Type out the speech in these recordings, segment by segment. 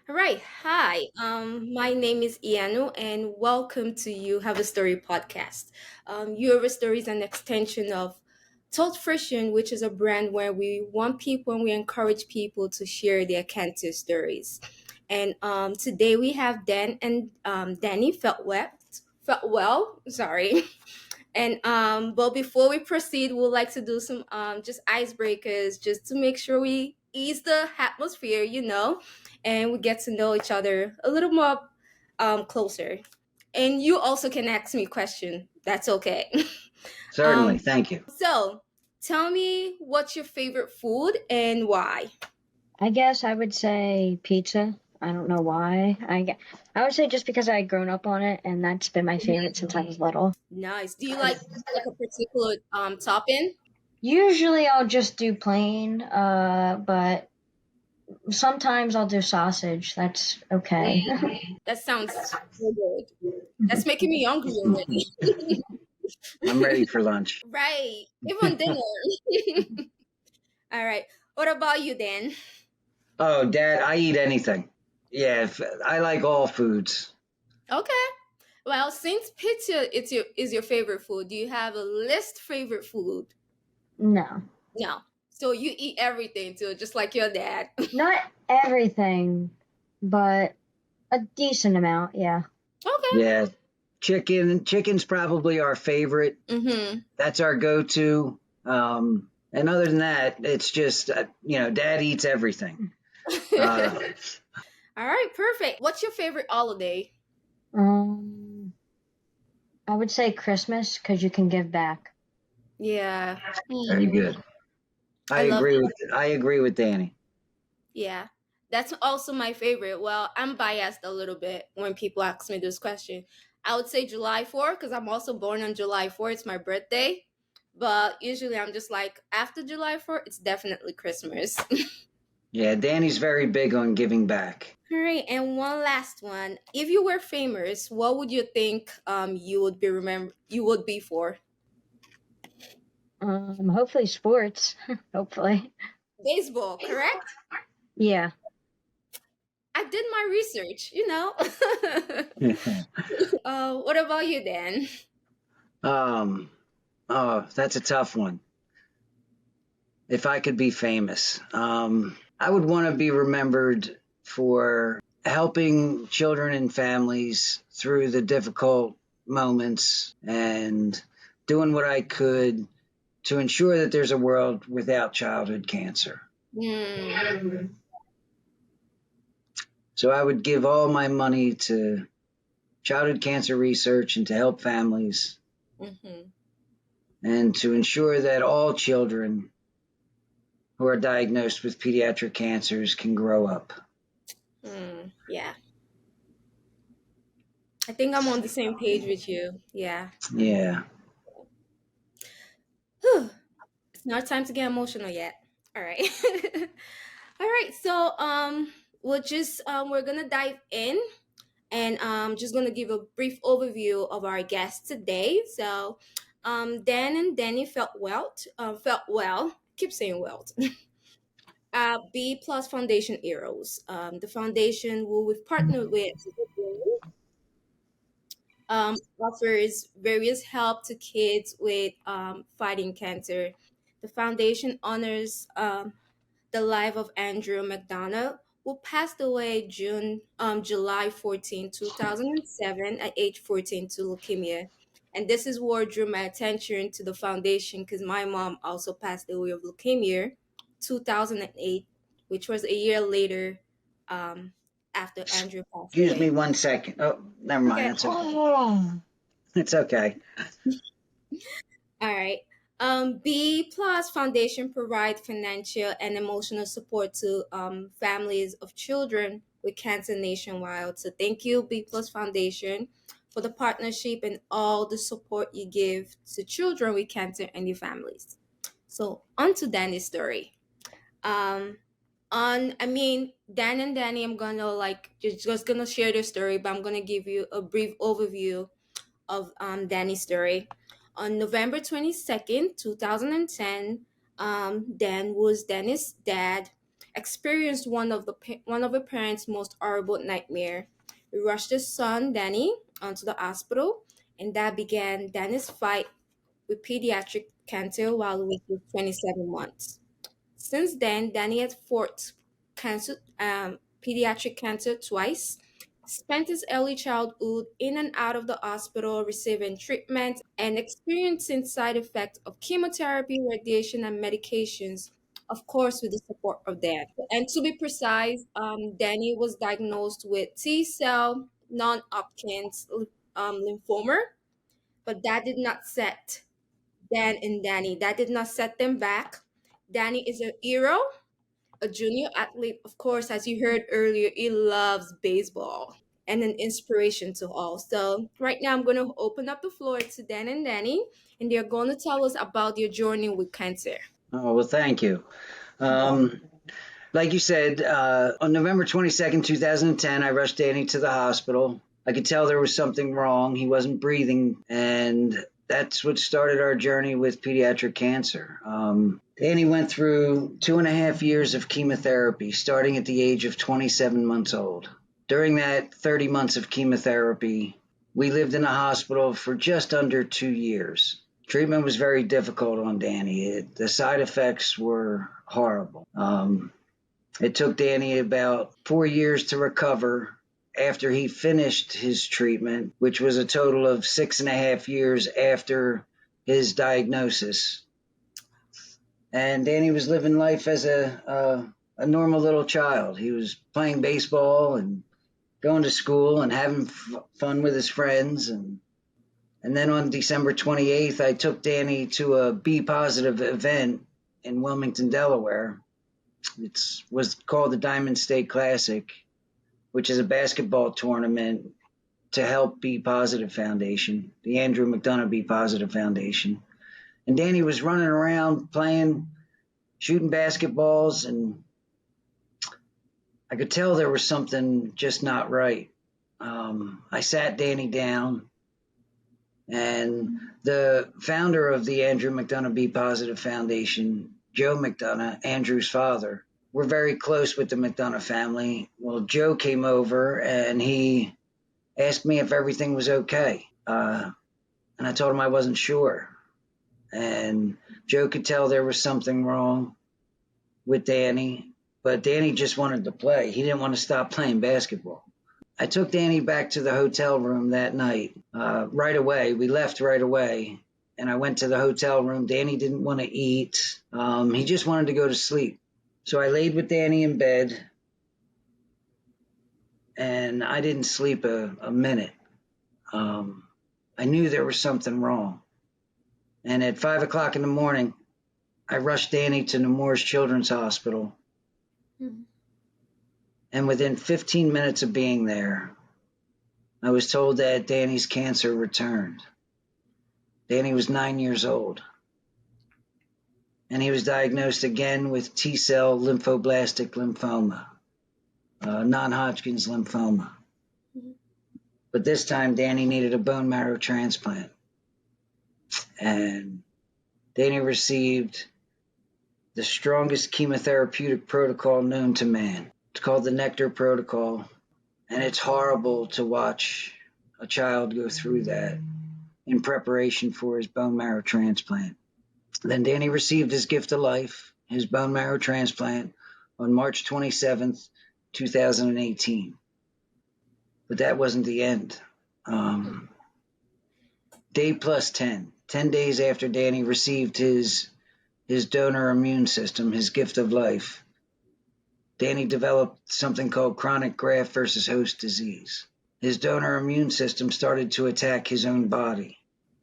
All right. Hi. My name is Ianu, and welcome to You Have a Story podcast. You Have a Story is an extension of ToTsFrishion, which is a brand where we want people and we encourage people to share their cancer stories. And today we have Dan and Danny Feltwell. Sorry. And but before we proceed, we'd like to do some just icebreakers just to make sure we ease the atmosphere, and we get to know each other a little more closer. And you also can ask me a question. That's okay. Certainly. Thank you. So tell me what's your favorite food and why? I guess I would say pizza. I don't know why. I would say just because I had grown up on it, and that's been my favorite since I was little. Nice. Do you like a particular topping? Usually I'll just do plain, but sometimes I'll do sausage. That's okay. That sounds so good. That's making me hungry already. I'm ready for lunch. Right. Even dinner. All right. What about you, Dan? Oh, Dad, I eat anything. Yeah, I like all foods. Okay. Well, since pizza is your favorite food, do you have a least favorite food? No, No. So you eat everything too, just like your dad. not everything, but a decent amount. Yeah. Okay. Yeah, chicken's probably our favorite. Mm-hmm. That's our go-to. And other than that, it's just Dad eats everything. Uh, All right, perfect. What's your favorite holiday? Um, I would say Christmas because you can give back. Yeah. Very good. I love that. I agree with Danny. Yeah. That's also my favorite. Well, I'm biased a little bit when people ask me this question. I would say July 4th because I'm also born on July 4th. It's my birthday. But usually I'm just like, after July 4th, it's definitely Christmas. Yeah, Danny's very big on giving back. All right, and one last one. If you were famous, what would you think you would be for? Hopefully sports. Hopefully. Baseball, correct? Yeah. I did my research. What about you, Dan? um, oh, that's a tough one. If I could be famous, I would want to be remembered for helping children and families through the difficult moments and doing what I could to ensure that there's a world without childhood cancer. Hmm. So I would give all my money to childhood cancer research and to help families Mm-hmm. and to ensure that all children who are diagnosed with pediatric cancers can grow up. Yeah. I think I'm on the same page with you. Yeah. Yeah. Whew. It's not time to get emotional yet. All right. All right. So we're gonna dive in and just gonna give a brief overview of our guests today. So Dan and Danny felt well. Keep saying well. B Plus Foundation Heroes. The foundation who we've partnered with offers various help to kids with fighting cancer. The foundation honors the life of Andrew McDonough, who passed away July 14, 2007, at age 14 to leukemia. And this is what drew my attention to the foundation because my mom also passed away of leukemia 2008, which was a year later um, after Andrew passed Excuse me away. 1 second. Oh, never mind. Okay. It's okay. It's okay. All right. B Plus Foundation provide financial and emotional support to families of children with cancer nationwide. So thank you, B Plus Foundation, for the partnership and all the support you give to children with cancer and their families. So on to Danny's story. Um, Dan and Danny, I'm gonna just gonna share their story, but I'm gonna give you a brief overview of Danny's story. On November 22nd, 2010, Dan was Danny's dad experienced one of her parents' most horrible nightmare. We rushed his son Danny onto the hospital, and that began Danny's fight with pediatric cancer while he was 27 months. Since then, Danny had fought pediatric cancer twice, spent his early childhood in and out of the hospital receiving treatment and experiencing side effects of chemotherapy, radiation, and medications, of course, with the support of dad. And to be precise, Danny was diagnosed with T cell non Hodgkins lymphoma, but that did not set Dan and Danny. That did not set them back. Danny is a hero, a junior athlete, of course, as you heard earlier, he loves baseball and an inspiration to all. So, right now, I'm going to open up the floor to Dan and Danny, and they're going to tell us about their journey with cancer. Oh, well, thank you. Um, like you said, on November 22nd, 2010, I rushed Danny to the hospital. I could tell there was something wrong. He wasn't breathing, and that's what started our journey with pediatric cancer. Danny went through 2.5 years of chemotherapy, starting at the age of 27 months old. During that 30 months of chemotherapy, we lived in a hospital for just under 2 years. Treatment was very difficult on Danny. The side effects were horrible. It took Danny about 4 years to recover after he finished his treatment, which was a total of 6.5 years after his diagnosis. And Danny was living life as a normal little child. He was playing baseball and going to school and having fun with his friends. And then on December 28th, I took Danny to a B positive event in Wilmington, Delaware. It was called the Diamond State Classic, which is a basketball tournament to help B Positive Foundation, the Andrew McDonough B Positive Foundation. And Danny was running around playing, shooting basketballs, and I could tell there was something just not right. I sat Danny down, and the founder of the Andrew McDonough B Positive Foundation, Joe McDonough, Andrew's father, we're very close with the McDonough family. Well, Joe came over and he asked me if everything was okay. And I told him I wasn't sure. And Joe could tell there was something wrong with Danny, but Danny just wanted to play. He didn't want to stop playing basketball. I took Danny back to the hotel room that night right away. We left right away, and I went to the hotel room. Danny didn't want to eat. He just wanted to go to sleep. So I laid with Danny in bed, and I didn't sleep a minute. I knew there was something wrong. And at 5 o'clock in the morning, I rushed Danny to Nemours Children's Hospital. Mm-hmm. And within 15 minutes of being there, I was told that Danny's cancer returned. Danny was 9 years old. And he was diagnosed again with T-cell lymphoblastic lymphoma, non-Hodgkin's lymphoma. Mm-hmm. But this time, Danny needed a bone marrow transplant. And Danny received the strongest chemotherapeutic protocol known to man. It's called the Nectar Protocol, and it's horrible to watch a child go through that in preparation for his bone marrow transplant. Then Danny received his gift of life, his bone marrow transplant, on March 27th, 2018. But that wasn't the end. Day plus 10 days after Danny received his donor immune system, his gift of life, Danny developed something called chronic graft versus host disease. His donor immune system started to attack his own body.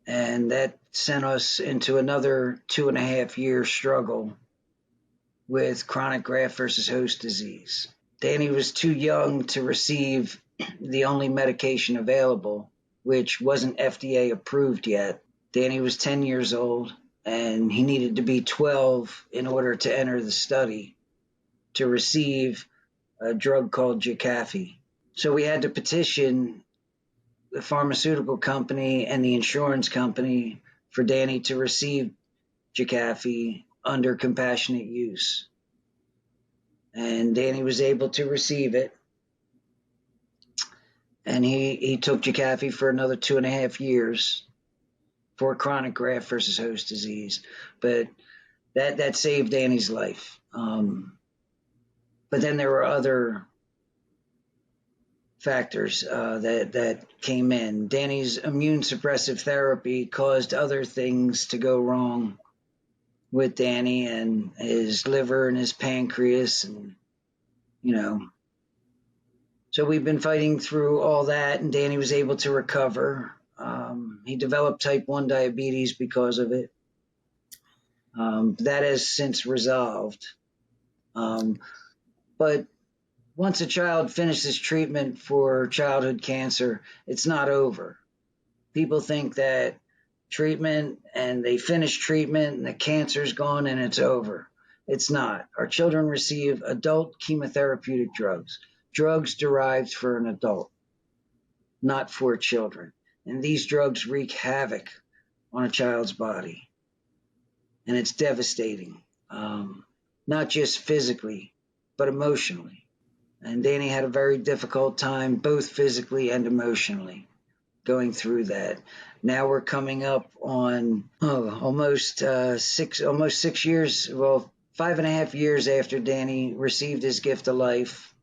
And that sent us into another 2.5-year struggle with chronic graft versus host disease. Danny was too young to receive the only medication available, which wasn't FDA approved yet. Danny was 10 years old, and he needed to be 12 in order to enter the study to receive a drug called Jakafi. So we had to petition the pharmaceutical company and the insurance company for Danny to receive Jakafi under compassionate use. and Danny was able to receive it. And he took Jakafi for another 2.5 years for chronic graft versus host disease. But that saved Danny's life. But then there were other factors that came in. Danny's immune suppressive therapy caused other things to go wrong with Danny, and his liver and his pancreas, and so we've been fighting through all that, and Danny was able to recover. He developed type 1 diabetes because of it. That has since resolved. But once a child finishes treatment for childhood cancer, it's not over. People think that treatment and they finish treatment and the cancer's gone and it's over. It's not. Our children receive adult chemotherapeutic drugs derived for an adult, not for children. And these drugs wreak havoc on a child's body. And it's devastating, not just physically, but emotionally. And Danny had a very difficult time, both physically and emotionally, going through that. Now we're coming up on almost 6 years, well, 5.5 years after Danny received his gift of life.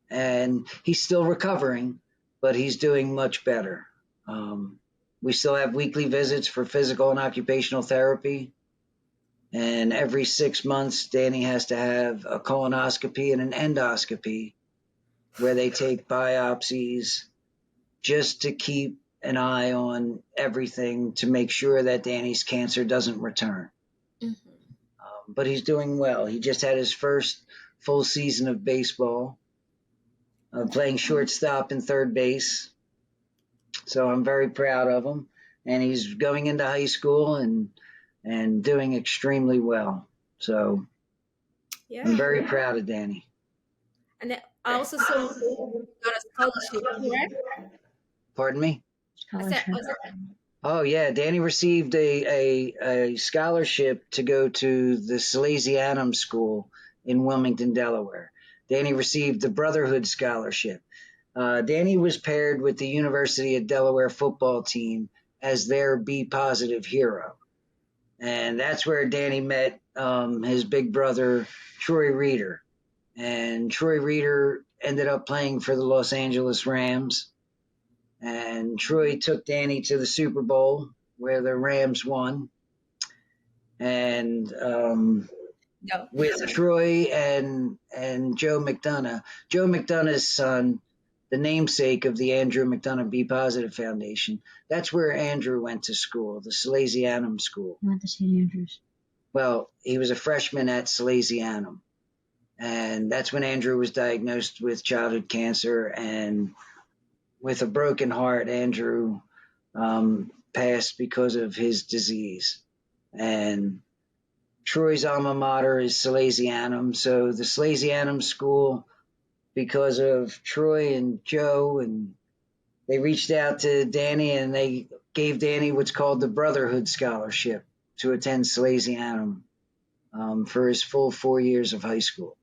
And he's still recovering, but he's doing much better. We still have weekly visits for physical and occupational therapy. And every 6 months, Danny has to have a colonoscopy and an endoscopy where they take biopsies just to keep an eye on everything to make sure that Danny's cancer doesn't return. Mm-hmm. But he's doing well. He just had his first full season of baseball, playing shortstop and third base. So I'm very proud of him. And he's going into high school and doing extremely well. So yeah. I'm very proud of Danny. And then I also saw you got a scholarship, correct? Pardon me? Scholarship. Oh yeah, Danny received a scholarship to go to the Salesianum School in Wilmington, Delaware. Danny received the Brotherhood Scholarship. Danny was paired with the University of Delaware football team as their B positive hero. And that's where Danny met his big brother, Troy Reeder. And Troy Reeder ended up playing for the Los Angeles Rams. And Troy took Danny to the Super Bowl where the Rams won. And with Troy and Joe McDonough's son, the namesake of the Andrew McDonough B Positive Foundation. That's where Andrew went to school, the Salesianum School. He went to St. Andrews. Well, he was a freshman at Salesianum. And that's when Andrew was diagnosed with childhood cancer. And with a broken heart, Andrew passed because of his disease. And Troy's alma mater is Salesianum. So the Salesianum School, because of Troy and Joe, and they reached out to Danny and they gave Danny what's called the Brotherhood Scholarship to attend Salesianum for his full 4 years of high school.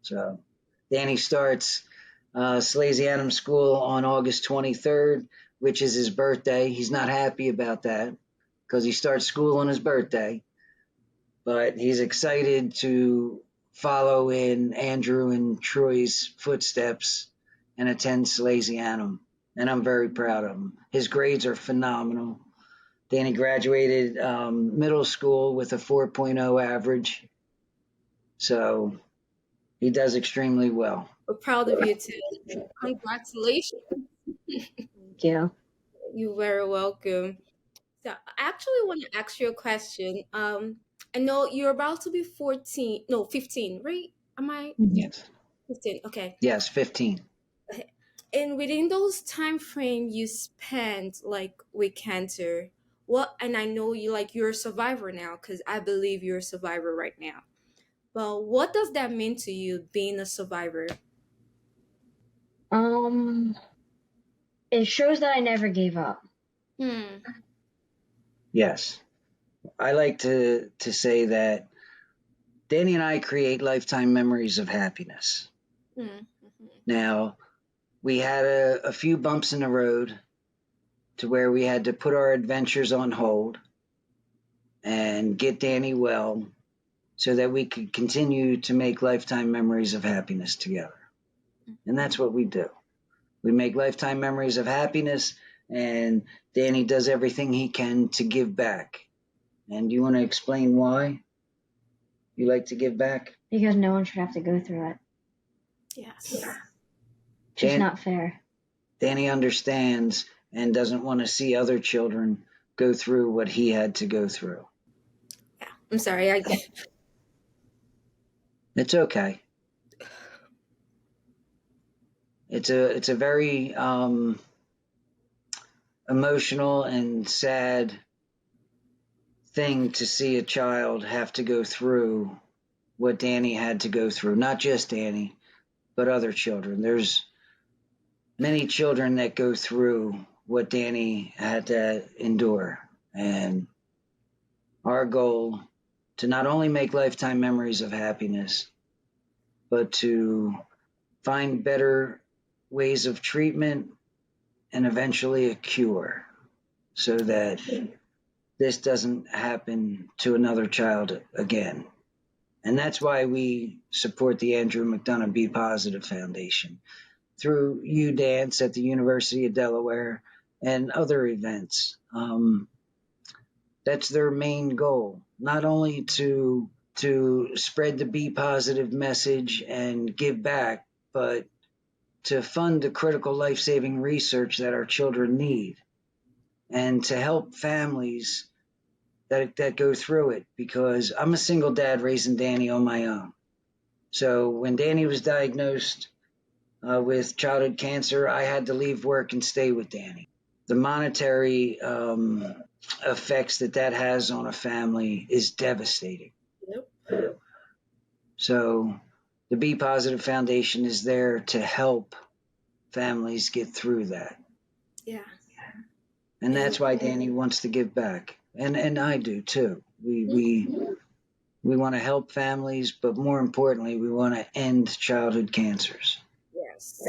So Danny starts Salesianum School on August 23rd, which is his birthday. He's not happy about that because he starts school on his birthday, but he's excited to follow in Andrew and Troy's footsteps and attend Salesianum. And I'm very proud of him. His grades are phenomenal. Danny graduated middle school with a 4.0 average. So he does extremely well. We're proud of you too. Congratulations. Thank you. You're very welcome. So I actually want to ask you a question. I know you're about to be 15, right? Am I? Yes. 15, okay. Yes, 15. And within those time frame you spent with cancer, and I know you're a survivor now, because I believe you're a survivor right now. But what does that mean to you, being a survivor? It shows that I never gave up. Yes. I like to say that Danny and I create lifetime memories of happiness. Mm-hmm. Now, we had a few bumps in the road to where we had to put our adventures on hold and get Danny well so that we could continue to make lifetime memories of happiness together. And that's what we do. We make lifetime memories of happiness, and Danny does everything he can to give back. And do you want to explain why you like to give back? Because no one should have to go through it. Yes. It's just not fair. Danny understands and doesn't want to see other children go through what he had to go through. Yeah. I'm sorry. It's okay. It's a very emotional and sad thing to see a child have to go through what Danny had to go through. Not just Danny, but other children. There's many children that go through what Danny had to endure. And our goal to not only make lifetime memories of happiness, but to find better ways of treatment and eventually a cure so that this doesn't happen to another child again. And that's why we support the Andrew McDonough Be Positive Foundation through UDance at the University of Delaware and other events. That's their main goal, not only to spread the Be Positive message and give back, but to fund the critical life-saving research that our children need and to help families that go through it, because I'm a single dad raising Danny on my own. So when Danny was diagnosed with childhood cancer, I had to leave work and stay with Danny. The monetary effects that has on a family is devastating. Yep. So the Be Positive Foundation is there to help families get through that. Yeah. And that's why Danny wants to give back. And I do too. We want to help families, but more importantly, we want to end childhood cancers. Yes.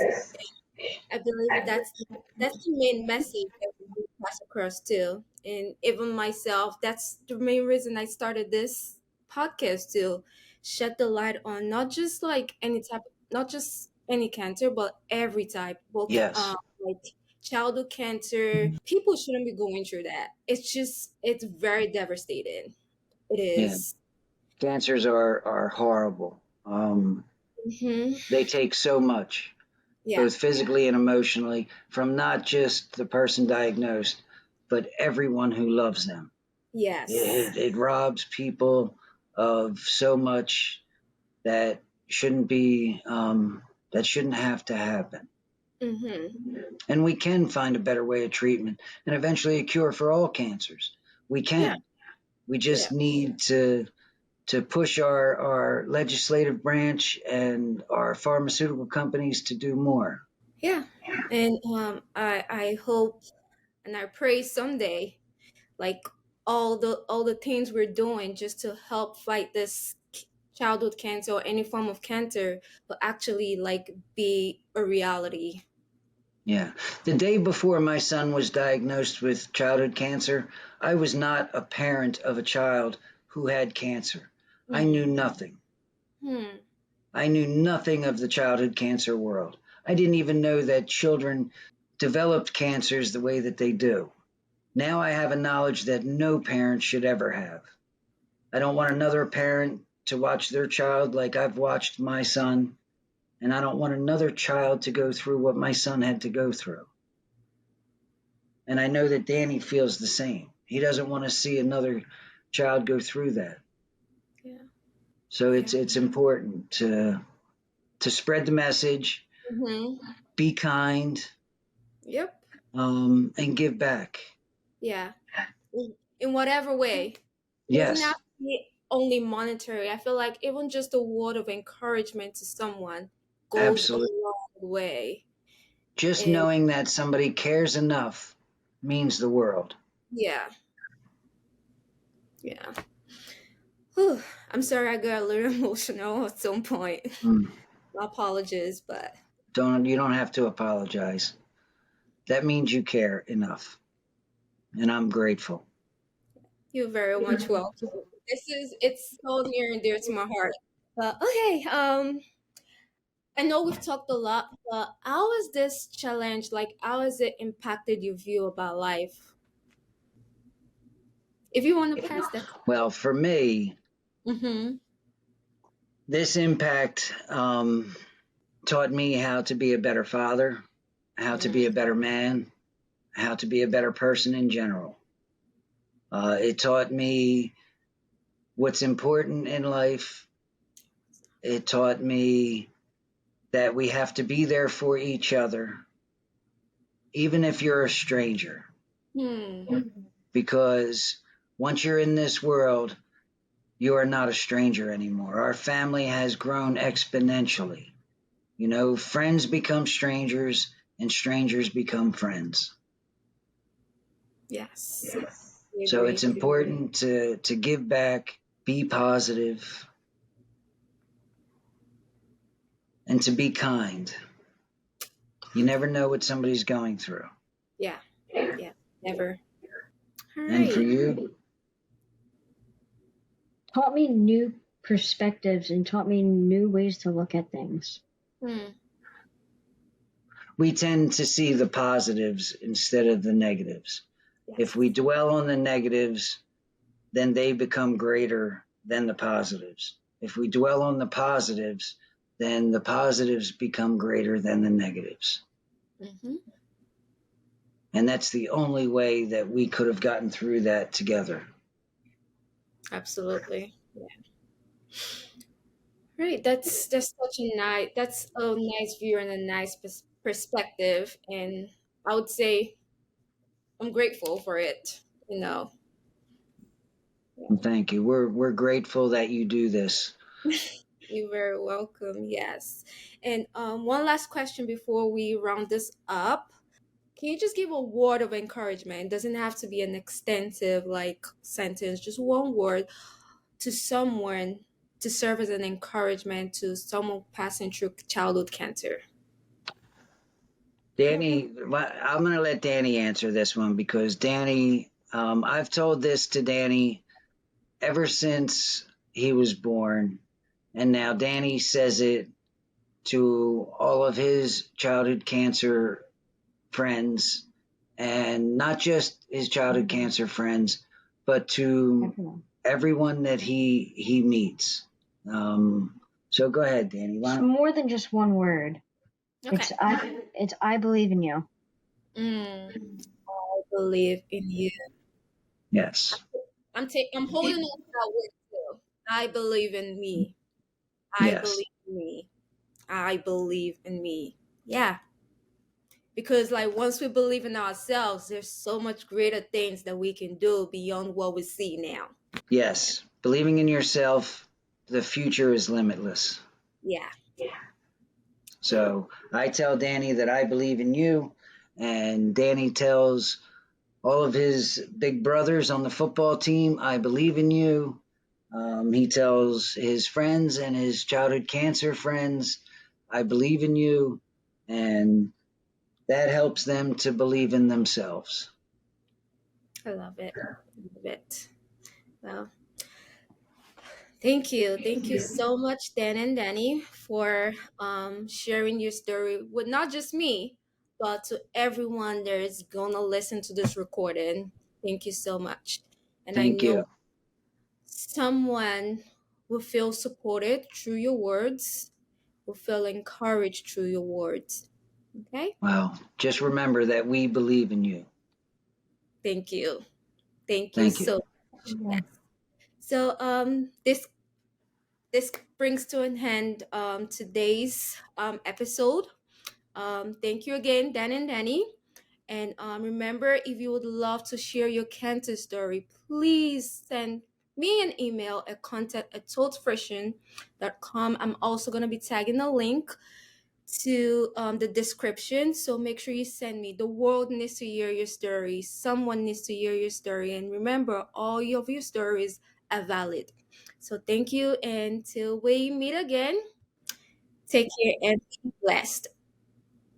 I believe that's the main message that we pass across too. And even myself, that's the main reason I started this podcast, to shed the light on not just like any type, not just any cancer, but every type. Both Yes. like childhood cancer. People shouldn't be going through that. It's very devastating. It Yeah. is. Cancers are horrible. Mm-hmm. They take so much, Yeah. both physically and emotionally, from not just the person diagnosed, but everyone who loves them. Yes. It robs people of so much that shouldn't be, that shouldn't have to happen. Mm-hmm. And we can find a better way of treatment and eventually a cure for all cancers. We can. Yeah. We just need to push our legislative branch and our pharmaceutical companies to do more. Yeah. And I hope and I pray someday, like all the things we're doing just to help fight this childhood cancer or any form of cancer will actually like be a reality. Yeah. The day before my son was diagnosed with childhood cancer, I was not a parent of a child who had cancer. I knew nothing. Hmm. I knew nothing of the childhood cancer world. I didn't even know that children developed cancers the way that they do. Now I have a knowledge that no parent should ever have. I don't want another parent to watch their child like I've watched my son, and I don't want another child to go through what my son had to go through. And I know that Danny feels the same. He doesn't want to see another child go through that. Yeah. So it's important to spread the message, Mm-hmm. be kind, Yep. and give back. Yeah. In whatever way. It doesn't have Yes, to be only monetary. I feel like even just a word of encouragement to someone goes a absolutely. long way. Just And knowing that somebody cares enough means the world. yeah. Yeah. Whew, I'm sorry I got a little emotional at some point. Mm. My apologies, but You don't have to apologize. That means you care enough, and I'm grateful. you're very much welcome. It's so near and dear to my heart. But okay, I know we've talked a lot, but how has this challenge, like, how has it impacted your view about life? If you want to pass that. Well, for me, Mm-hmm. this impact taught me how to be a better father, how to be a better man, how to be a better person in general. It taught me what's important in life. It taught me that we have to be there for each other, even if you're a stranger, Hmm. because once you're in this world, you are not a stranger anymore. Our family has grown exponentially. You know, friends become strangers and strangers become friends. Yes, I So it's agree. important to give back, be positive, and to be kind. You never know what somebody's going through. Yeah, yeah, never. All And for right. you, Taught me new perspectives and taught me new ways to look at things. Hmm. we tend to see the positives instead of the negatives. If Yes. we dwell on the negatives, then they become greater than the positives. If we dwell on the positives, then the positives become greater than the negatives. Mm-hmm. And that's the only way that we could have gotten through that together. Absolutely. Right. That's such a nice view and a nice perspective, and I would say I'm grateful for it. You know. And thank you. We're grateful that you do this. You're very welcome. Yes. And one last question before we round this up. Can you just give a word of encouragement? It doesn't have to be an extensive like sentence, just one word to someone to serve as an encouragement to someone passing through childhood cancer. Danny, I'm going to let Danny answer this one because Danny, I've told this to Danny ever since he was born. And now Danny says it to all of his childhood cancer friends, and not just his childhood cancer friends, but to Everyone. everyone that he meets. So go ahead, Danny. Why It's don't, more than just one word. Okay. It's I believe in you. Mm, I believe in you. yes, I'm holding on to that word too. I believe in me. I yes, believe in me. I believe in me. Yeah. Because like once we believe in ourselves, there's so much greater things that we can do beyond what we see now. yes. Believing in yourself, the future is limitless. Yeah. So I tell Danny that I believe in you, and Danny tells all of his big brothers on the football team, I believe in you. He tells his friends and his childhood cancer friends, I believe in you. And that helps them to believe in themselves. I love it. I love it. Well, thank you. Thank you so much, Dan and Danny, for sharing your story with not just me, but to everyone that is going to listen to this recording. Thank you so much. And I Thank you. know someone will feel supported through your words, will feel encouraged through your words. Okay? Well, just remember that we believe in you. Thank you. Thank you Thank you. so much. Yes. So this brings to an end today's episode. Thank you again, Dan and Danny. And remember, if you would love to share your cancer story, please send me an email at contact@ToTsFrishion.com. I'm also going to be tagging a link to the description. So make sure you send me. The world needs to hear your story. Someone needs to hear your story. And remember, all of your stories are valid. So thank you, and till we meet again, take care and be blessed.